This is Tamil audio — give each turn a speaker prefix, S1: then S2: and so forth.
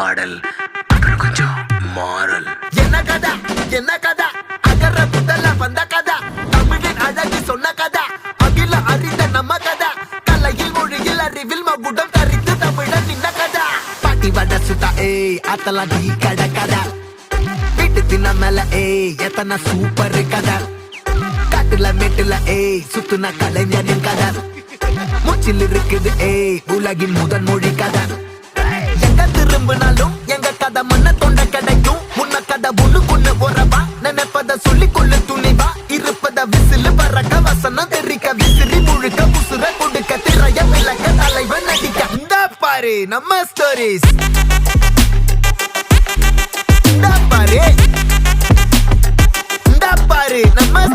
S1: பாடல் அப்புறம் கொஞ்சம் மாறல்.
S2: என்ன கதை அகர முதல வந்த கதை, தமிழின் அழகு சொன்ன கதை, அகில அறிந்த நம்ம கதை, கலையில் மொழியில் அறிவில் மகுடம் தரித்து தமிழன் நின்ன கதை. பாட்டி வட சுட்டா அத்தலாம் டீ கடை கதை, வீட்டு தின்ன மேல எத்தனை சூப்பர் கதை, காட்டுல மேட்டுல சுத்துன கலைஞரின் கதை, மூச்சில் இருக்குது உலகின் முதன் மொழி கதை. எங்க திரும்பினாலும் எங்க கதை மண்ண தொண்ட கிடைக்கும், முன்ன கதை ஒண்ணு உறவா, நினைப்பத சொல்லிக் கொள்ளு துணிவா, இருப்பத விசிலு பறக்க வசனம் தெரிக்க விசிறி முழுக்க புசுர கொடுக்க திரைய விளக்க தலைவன் நடிக்க. இந்த பாரு நம்ம ஸ்டோரிஸ், இந்த பாரு நம்ம